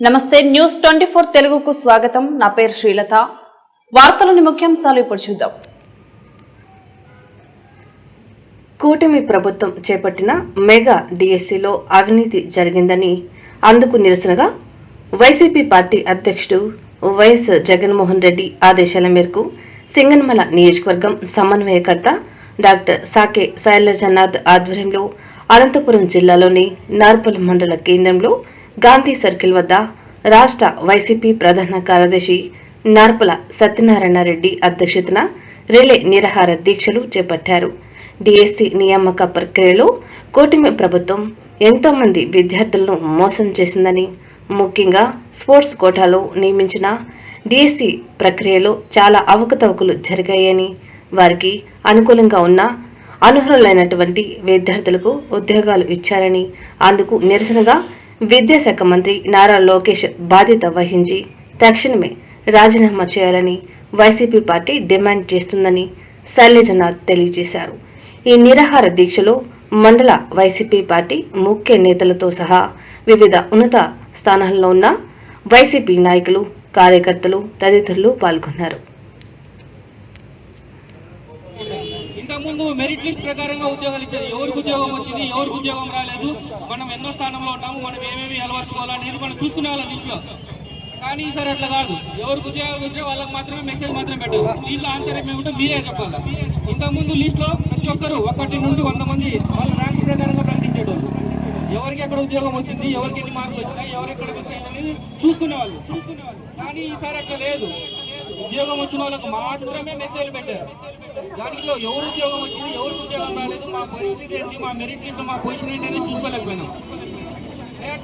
నమస్తే న్యూస్ 24 తెలుగుకు స్వాగతం. నా పేరు శ్రీలత. వార్తలోని ముఖ్యాంశాలు ఇప్పుడు చూద్దాం. కూటమి ప్రభుత్వం చేపట్టిన మెగా డిఎస్సిలో అవినీతి జరిగిందని, అందుకు నిరసనగా వైసీపీ పార్టీ అధ్యక్షుడు వైఎస్ జగన్మోహన్ రెడ్డి ఆదేశాల మేరకు సింగనమల నియోజకవర్గం సమన్వయకర్త డాక్టర్ సాకే శైలజనాథ్ ఆధ్వర్యంలో అనంతపురం జిల్లాలోని నార్పల్ మండల కేంద్రంలో గాంధీ సర్కిల్ వద్ద రాష్ట్ర వైసీపీ ప్రధాన కార్యదర్శి నార్పల సత్యనారాయణ రెడ్డి అధ్యక్షతన రిలే నిరాహార దీక్షలు చేపట్టారు. డిఎస్సి నియామక ప్రక్రియలో కూటమి ప్రభుత్వం ఎంతో మంది విద్యార్థులను మోసం చేసిందని, ముఖ్యంగా స్పోర్ట్స్ కోటాలో నియమించిన డిఎస్సి ప్రక్రియలో చాలా అవకతవకలు జరిగాయని, వారికి అనుకూలంగా ఉన్న అనర్హులైనటువంటి విద్యార్థులకు ఉద్యోగాలు ఇచ్చారని, అందుకు నిరసనగా విద్యాశాఖ మంత్రి నారా లోకేష్ బాధ్యత వహించి తక్షణమే రాజీనామా చేయాలని వైసీపీ పార్టీ డిమాండ్ చేస్తుందని శైలజనాథ్ తెలియజేశారు. ఈ నిరాహార దీక్షలో మండల వైసీపీ పార్టీ ముఖ్య నేతలతో సహా వివిధ ఉన్నత స్థానాల్లో ఉన్న వైసీపీ నాయకులు, కార్యకర్తలు తదితరులు పాల్గొన్నారు. ఇంతకుముందు మెరిట్ లిస్ట్ ప్రకారంగా ఉద్యోగాలు ఇచ్చేది, ఎవరికి ఉద్యోగం వచ్చింది, ఎవరికి ఉద్యోగం రాలేదు, మనం ఎన్నో స్థానంలో ఉన్నాము, మనం ఏమేమి అలవర్చుకోవాలనేది మనం చూసుకునే వాళ్ళం లిస్టులో. కానీ ఈసారి అట్లా కాదు, ఎవరికి ఉద్యోగాలు వచ్చినా వాళ్ళకి మాత్రమే మెసేజ్ మాత్రమే పెట్టారు. దీంట్లో ఆంతర్యం ఏమిటో మీరే చెప్పాలి. ఇంతకుముందు లిస్టులో ప్రతి ఒక్కరు 1 నుండి 100 మంది వాళ్ళు ర్యాంక్ ప్రకారంగా ప్రకటించాడు. ఎవరికి ఎక్కడ ఉద్యోగం వచ్చింది, ఎవరికి ఎన్ని మార్కులు వచ్చినాయి, ఎవరు ఎక్కడ మిస్ అయింది అనేది చూసుకునేవాళ్ళు. కానీ ఈసారి అట్లా లేదు, ఉద్యోగం వచ్చిన వాళ్ళకు మాత్రమే మెసేజ్లు పెట్టారు. దాంట్లో ఎవరు ఉద్యోగం వచ్చింది, ఎవరికి ఉద్యోగం రాలేదు, మా పరిస్థితి ఏంటి, మా మెరిట్ లిస్ట్ మా పొజిషన్ ఏంటి అనేది చూసుకోలేకపోయినాం.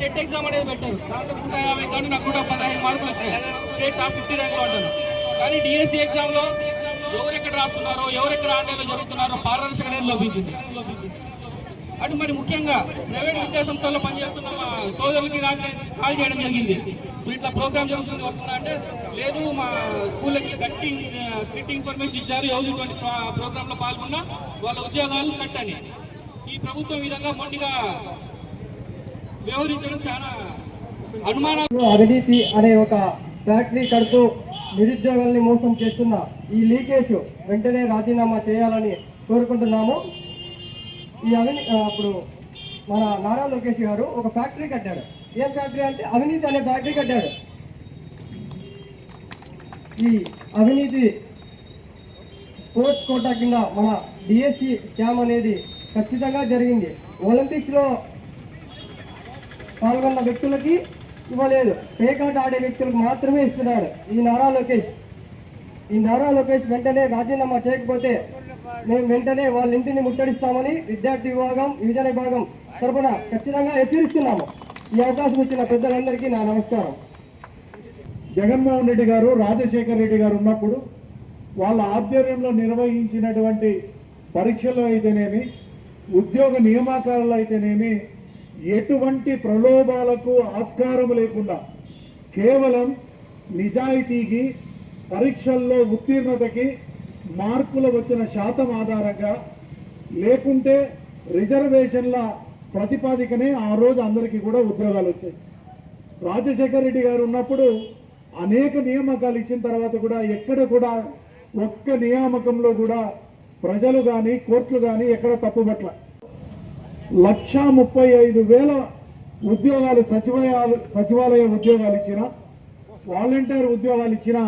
టెట్ ఎగ్జామ్ అనేది పెట్టారు, దాంట్లో 150 కానీ నాకు 115 మార్కులు వచ్చినాయి, స్టేట్ టాప్ 50 ర్యాంక్లో ఉంటాను. కానీ డిఎస్సి ఎగ్జామ్లో ఎవరెక్కడ రాస్తున్నారో, ఎవరెక్కడ ఆన్లైన్లో జరుగుతున్నారో పారదర్శక అనేది లోపించింది. అటు మరి ముఖ్యంగా ప్రైవేట్ విద్యా సంస్థల్లో పనిచేస్తున్న మా సోదరులకి కాల్ చేయడం జరిగింది. ఇట్లా ప్రోగ్రామ్ జరుగుతుంది వస్తుందా అంటే, లేదు మా స్కూళ్ళకి గట్టి స్ట్రిక్ట్ ఇన్ఫర్మేషన్ ఇచ్చారు, ఎవరు ఇటువంటి ప్రోగ్రాంలో పాల్గొన్నా వాళ్ళ ఉద్యోగాలు కట్టని. ఈ ప్రభుత్వం విధంగా మొండిగా వ్యవహరించడం చాలా అనుమానాలు. అవినీతి అనే ఒక ఫ్యాక్టరీ కడుతూ నిరుద్యోగాల్ని మోసం చేస్తున్న ఈ లీకేజ్ వెంటనే రాజీనామా చేయాలని కోరుకుంటున్నాము. ఈ అప్పుడు మన నారా లోకేష్ గారు ఒక ఫ్యాక్టరీ కట్టాడు. ఏం ఫ్యాక్టరీ అంటే అవినీతి అనే ఫ్యాక్టరీ కట్టాడు. ఈ అవినీతి స్పోర్ట్స్ కోటా కింద మన డిఎస్సి స్కామ్ అనేది ఖచ్చితంగా జరిగింది. ఒలింపిక్స్లో పాల్గొన్న వ్యక్తులకి ఇవ్వలేదు, పేకాట ఆడే వ్యక్తులకు మాత్రమే ఇస్తున్నాడు ఈ నారా లోకేష్. వెంటనే రాజీనామా చేయకపోతే మేము వెంటనే వాళ్ళ ఇంటిని ముట్టడిస్తామని విద్యార్థి విభాగం, యువజన విభాగం తరఫున ఖచ్చితంగా హెచ్చరిస్తున్నాము. ఈ అవకాశం ఇచ్చిన పెద్దలందరికీ నా నమస్కారం. జగన్మోహన్ రెడ్డి గారు, రాజశేఖర్ రెడ్డి గారు ఉన్నప్పుడు వాళ్ళ ఆధ్వర్యంలో నిర్వహించినటువంటి పరీక్షల్లో అయితేనేమి, ఉద్యోగ నియామకాలలో అయితేనేమి ఎటువంటి ప్రలోభాలకు ఆస్కారం లేకుండా కేవలం నిజాయితీకి, పరీక్షల్లో ఉత్తీర్ణతకి, మార్కులు వచ్చిన శాతం ఆధారంగా, లేకుంటే రిజర్వేషన్ల ప్రతిపాదికనే ఆ రోజు అందరికీ కూడా ఉద్యోగాలు వచ్చాయి. రాజశేఖర్ రెడ్డి గారు ఉన్నప్పుడు అనేక నియామకాలు ఇచ్చిన తర్వాత కూడా ఎక్కడ కూడా ఒక్క నియామకంలో కూడా ప్రజలు కానీ కోర్టులు కానీ ఎక్కడ తప్పుపట్ల. 1,35,000 ఉద్యోగాలు సచివాలయ ఉద్యోగాలు ఇచ్చిన, వాలంటీర్ ఉద్యోగాలు ఇచ్చిన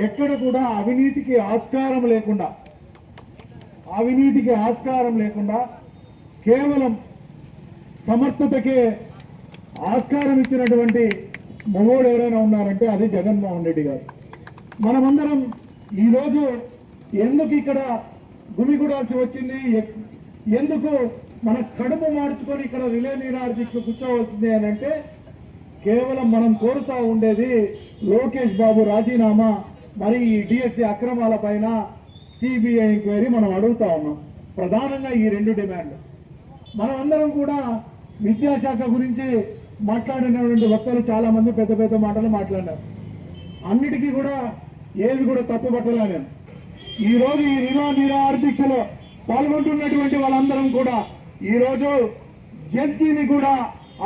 ఎక్కడ కూడా అవినీతికి ఆస్కారం లేకుండా కేవలం సమర్థతకే ఆస్కారం ఇచ్చినటువంటి మగోడు ఎవరైనా ఉన్నారంటే అది జగన్మోహన్ రెడ్డి గారు. మనమందరం ఈరోజు ఎందుకు ఇక్కడ గుమిగూడాల్సి వచ్చింది, ఎందుకు మన కడుపు మార్చుకొని ఇక్కడ రిలే నిరాహారదీక్ష కూర్చోవలసింది అని అంటే, కేవలం మనం కోరుతా ఉండేది లోకేష్ బాబు రాజీనామా, మరి ఈ డిఎస్సి అక్రమాల పైన సిబిఐ ఎంక్వైరీ మనం అడుగుతా ఉన్నాం. ప్రధానంగా ఈ 2 డిమాండ్లు. మనం అందరం కూడా విద్యాశాఖ గురించి మాట్లాడినటువంటి వక్తలు చాలా మంది పెద్ద పెద్ద మాటలు మాట్లాడినారు. అన్నిటికీ కూడా ఏది కూడా తప్పు పట్టలేను. ఈరోజు ఈ నిరాహార దీక్షలో పాల్గొంటున్నటువంటి వాళ్ళందరం కూడా ఈరోజు జడ్జిని కూడా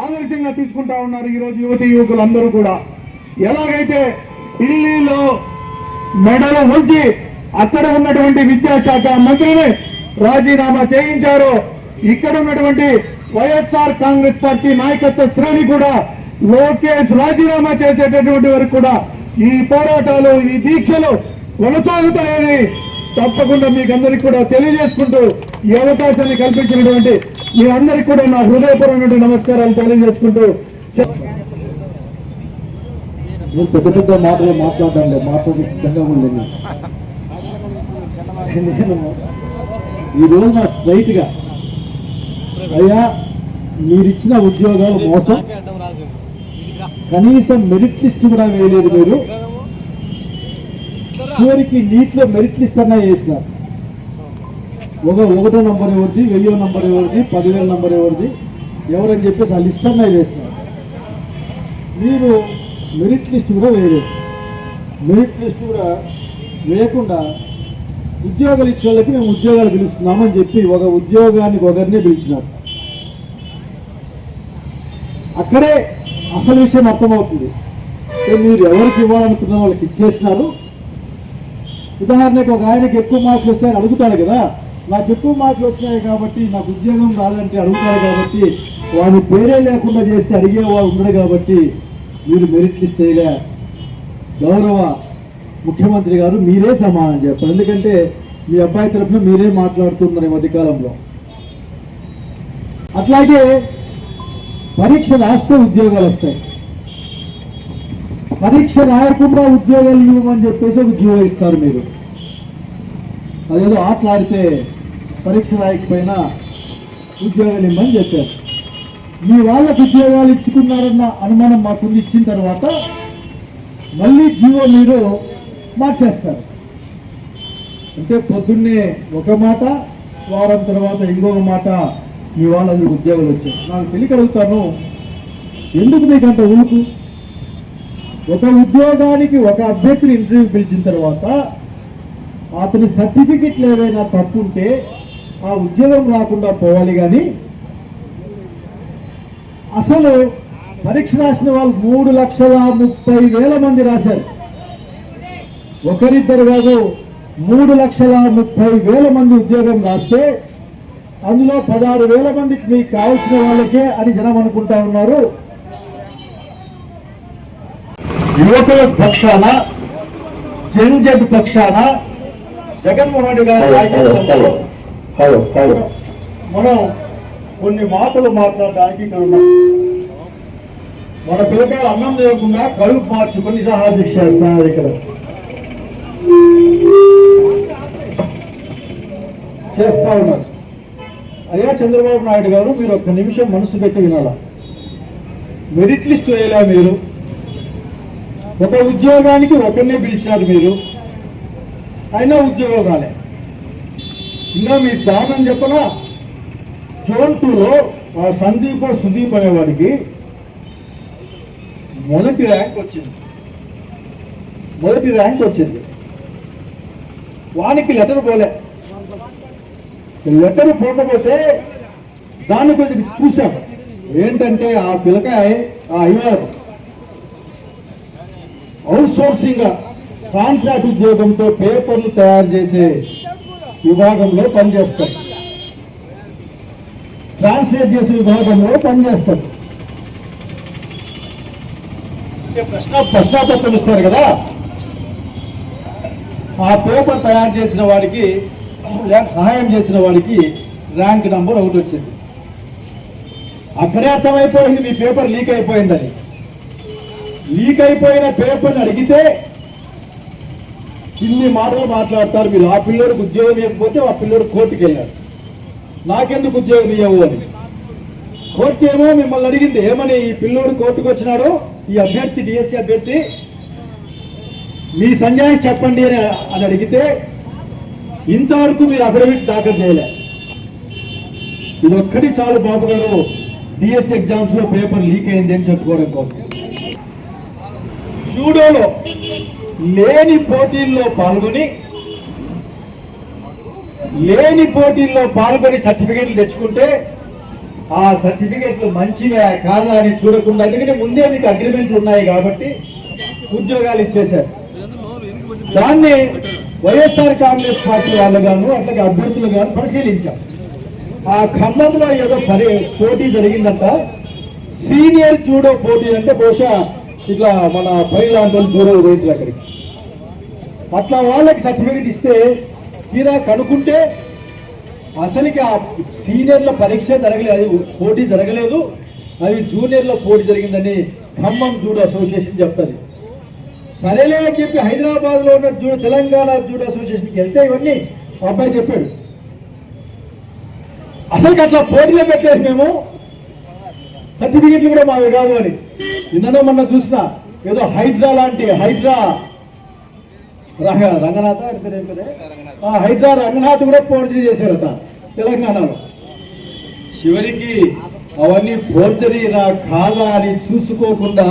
ఆదర్శంగా తీసుకుంటా ఉన్నారు ఈరోజు యువతి యువకులందరూ కూడా. ఎలాగైతే ఢిల్లీలో మెడలు ఉంచి అక్కడ ఉన్నటువంటి విద్యాశాఖ మంత్రిని రాజీనామా చేయించారో, ఇక్కడ ఉన్నటువంటి వైఎస్ఆర్ కాంగ్రెస్ పార్టీ నాయకత్వ శ్రేణి కూడా లోకేష్ రాజీనామా చేసేటటువంటి వరకు కూడా ఈ పోరాటాలు, ఈ దీక్షలు కొనసాగుతాయని తప్పకుండా మీకు అందరికీ కూడా తెలియజేసుకుంటూ ఈ అవకాశాన్ని కల్పించినటువంటి మీ అందరికీ కూడా నా హృదయపూర్వకమైన నమస్కారాలు తెలియజేసుకుంటూ, నేను పెద్ద పెద్ద మాటలు మాట్లాడాలి, మాట్లాడే సిద్ధంగా ఉండేది. నేను ఈరోజు నా స్ట్రైట్గా, అయ్యా మీరిచ్చిన ఉద్యోగాలు మోసం, కనీసం మెరిట్ లిస్ట్ కూడా వేయలేదు మీరు. చివరికి నీటిలో మెరిట్ లిస్ట్ అన్నా వేసినారు. ఒకటో నంబర్ ఎవరిది, 1000 నంబర్ ఎవరిది, 10,000 నంబర్ ఎవరిది, ఎవరని చెప్పేసి ఆ లిస్ట్ అన్నా వేసినారు. మీరు మెరిట్ లిస్ట్ కూడా వేయలేదు. మెరిట్ లిస్ట్ కూడా వేయకుండా ఉద్యోగాలు ఇచ్చిన వాళ్ళకి మేము ఉద్యోగాలు పిలుస్తున్నామని చెప్పి ఒక ఉద్యోగానికి ఒకరినే పిలిచినారు. అక్కడే అసలు విషయం అర్థమవుతుంది. మీరు ఎవరికి ఇవ్వాలనుకున్న వాళ్ళకి ఇచ్చేసినారు. ఉదాహరణకు ఒక ఆయనకి ఎక్కువ మార్కులు వస్తాయని అడుగుతాడు కదా, నాకు ఎక్కువ మార్కులు వచ్చినాయి కాబట్టి నాకు ఉద్యోగం రాదంటే అడుగుతాడు కాబట్టి వాడి పేరే లేకుండా చేస్తే అడిగేవాడు ఉండడు కాబట్టి మీరు మెరిట్ లిస్ట్ వేయగా గౌరవ ముఖ్యమంత్రి గారు మీరే సమాధానం చెప్పారు. ఎందుకంటే మీ అబ్బాయి తరఫున మీరే మాట్లాడుతున్నారు ఈ మధ్యకాలంలో. అట్లాగే పరీక్ష రాస్తే ఉద్యోగాలు వస్తాయి, పరీక్ష రాయకుండా ఉద్యోగాలు ఇవ్వమని చెప్పేసి ఉద్యోగం ఇస్తారు మీరు. అదేదో ఆటలాడితే పరీక్ష రాయకపోయినా ఉద్యోగాలు ఇవ్వమని చెప్పారు. మీ వాళ్ళకు ఉద్యోగాలు ఇచ్చుకున్నారన్న అనుమానం మాకుంది. ఇచ్చిన తర్వాత మళ్ళీ జీవో మీరు మార్చేస్తారు. అంటే పొద్దున్నే ఒక మాట, వారం తర్వాత ఇంకొక మాట మీ వాళ్ళకి ఉద్యోగాలు వచ్చాయి. నాకు తెలియగలుగుతాను, ఎందుకు మీకు అంత ఉలుకు? ఒక ఉద్యోగానికి ఒక అభ్యర్థిని ఇంటర్వ్యూ పిలిచిన తర్వాత అతని సర్టిఫికెట్లు ఏవైనా తప్పు ఉంటే ఆ ఉద్యోగం రాకుండా పోవాలి. కానీ అసలు పరీక్ష రాసిన వాళ్ళు 3,30,000 మంది రాశారు. ఒకరిద్దరు కాదు, 3,30,000 మంది ఉద్యోగం రాస్తే అందులో 16,000 మందికి మీకు కావాల్సిన వాళ్ళకే అని జనం అనుకుంటా ఉన్నారు. యువకుల పక్షాన, జన్జెడ్ పక్షాన జగన్మోహన్ రెడ్డి గారు మనం కొన్ని మాటలు మాట్లాడడానికి ఇక్కడ ఉన్నాం. మన పిల్లకాయలు అన్నం లేకుండా కడుపు మార్చుకొని నిరాహార చేస్తారు. ఇక్కడ చేస్తా ఉన్నారు. అయ్యా చంద్రబాబు నాయుడు గారు, మీరు ఒక్క నిమిషం మనసు పెట్టి వినాలా. మెరిట్ లిస్ట్ వేయలే మీరు, ఒక ఉద్యోగానికి ఒకరినే పిలిచినారు మీరు, అయినా ఉద్యోగం రాలే. ఇంకా మీ దారుణం చెప్పనా, జోన్ 2లో సుదీప్ అనేవాడికి మొదటి ర్యాంక్ వచ్చింది. వానికి లెటర్ పోలే. లెటర్ పోకపోతే దాన్ని కొంచెం చూసాం. ఏంటంటే ఆ పిల్లకాయ అయ్యారు అవుట్ సోర్సింగ్ కాంట్రాక్ట్ ఉద్యోగంతో పేపర్లు తయారు చేసే విభాగంలో పనిచేస్తారు, ట్రాన్స్లేట్ చేసే విభాగంలో పనిచేస్తారు. ప్రశ్నాపత్రం ఇస్తారు కదా, ఆ పేపర్ తయారు చేసిన వాడికి లేక సహాయం చేసిన వాడికి ర్యాంక్ నెంబర్ 1 వచ్చింది. అక్కడే అర్థమైపోయింది మీ పేపర్ లీక్ అయిపోయిందని. లీక్ అయిపోయిన పేపర్ని అడిగితే ఇన్ని మాటలు మాట్లాడతారు మీరు. ఆ పిల్లోడికి ఉద్యోగం ఇవ్వకపోతే ఆ పిల్లోడు కోర్టుకి వెళ్ళాడు, నాకెందుకు ఉద్యోగం ఇవ్వవు అని. కోర్టు ఏమో మిమ్మల్ని అడిగింది, ఏమని ఈ పిల్లోడు కోర్టుకు వచ్చినాడు, ఈ అభ్యర్థి డిఎస్సి అభ్యర్థి మీ సంజాయి చెప్పండి అని అడిగితే ఇంతవరకు మీరు అఫిడవిట్ దాఖలు చేయలే. ఇది ఒక్కటి చాలు బాబు గారు డిఎస్సి ఎగ్జామ్స్ లో పేపర్ లీక్ అయింది అని చెప్పుకోవడం కోసం. జూడోలో లేని పోటీల్లో పాల్గొని సర్టిఫికేట్లు తెచ్చుకుంటే ఆ సర్టిఫికెట్లు మంచివే కాదా అని చూడకుండా, ఎందుకంటే ముందే మీకు అగ్రిమెంట్లు ఉన్నాయి కాబట్టి ఉద్యోగాలు ఇచ్చేశారు. దాన్ని వైఎస్ఆర్ కాంగ్రెస్ పార్టీ వాళ్ళు గాను అట్లాగే అభ్యర్థులు గాను పరిశీలించాం. ఆ ఖమ్మంలో ఏదో పోటీ జరిగిందంట, సీనియర్ జూడో పోటీ అంటే బహుశా ఇట్లా మన పై లాంటి వాళ్ళు జూడో పోయింది అక్కడికి. అట్లా వాళ్ళకి సర్టిఫికెట్ ఇస్తే తీరా కనుక్కుంటే అసలుకి ఆ సీనియర్ల పరీక్ష జరగలేదు, పోటీ జరగలేదు, అవి జూనియర్ల పోటీ జరిగిందని ఖమ్మం జూడో అసోసియేషన్ చెప్తుంది. సరేలే అని చెప్పి హైదరాబాద్లో ఉన్న తెలంగాణ జూడో అసోసియేషన్కి వెళ్తే ఇవన్నీ అబ్బాయి చెప్పాడు. అసలుకి అట్లా పోటీలో పెట్టలేదు మేము, సర్టిఫికెట్లు కూడా మావి కాదు అని. నిన్ననే మొన్న చూసిన ఏదో హైడ్రా లాంటి రంగనాథ్ హైడ్రా రంగనాథ్ కూడా ఫోర్జరీ చేశారట తెలంగాణలో. చివరికి అవన్నీ ఫోర్జరీ కాదా అని చూసుకోకుండా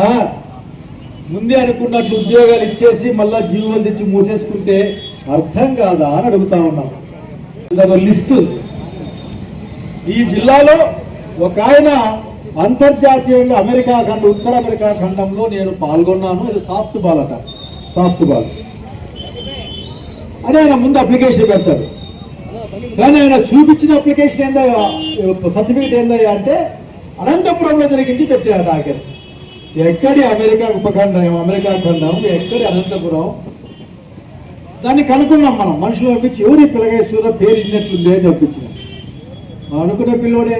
ముందే అనుకున్నట్లు ఉద్యోగాలు ఇచ్చేసి మళ్ళా జీవోలు తెచ్చి మూసేసుకుంటే అర్థం కాదా అని అడుగుతా ఉన్నాం. ఇదొక లిస్టు. ఈ జిల్లాలో ఒక ఆయన అంతర్జాతీయంగా ఉత్తర అమెరికా ఖండంలో నేను పాల్గొన్నాను. ఇది సాఫ్ట్ బాల్ అట, సాఫ్ట్ బాల్ అని ఆయన ముందు అప్లికేషన్ పెడతాడు. కానీ ఆయన చూపించిన అప్లికేషన్ ఏందయ్యా, సర్టిఫికేట్ ఏందయ్యా అంటే అనంతపురంలో జరిగింది పెట్టాడు. ఆఖరి ఎక్కడి అమెరికా ఉపఖండం, అమెరికా ఖండం ఎక్కడి అనంతపురం, దాన్ని కనుక్కున్నాం మనం. మనుషులు పంపించి ఎవరి పిల్లగేశ్వర పేరు ఇన్నట్లుంది అని పంపించినాం. అనుకునే పిల్లోడే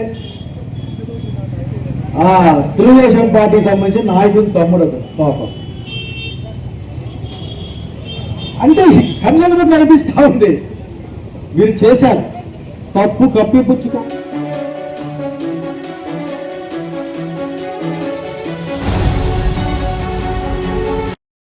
తెలుగుదేశం పార్టీకి సంబంధించిన నాయకుడు తమ్ముడు పాపం. అంటే కళ్ళెదురు కనిపిస్తా ఉంది. మీరు చేశారు తప్పు, కప్పిపుచ్చుకో.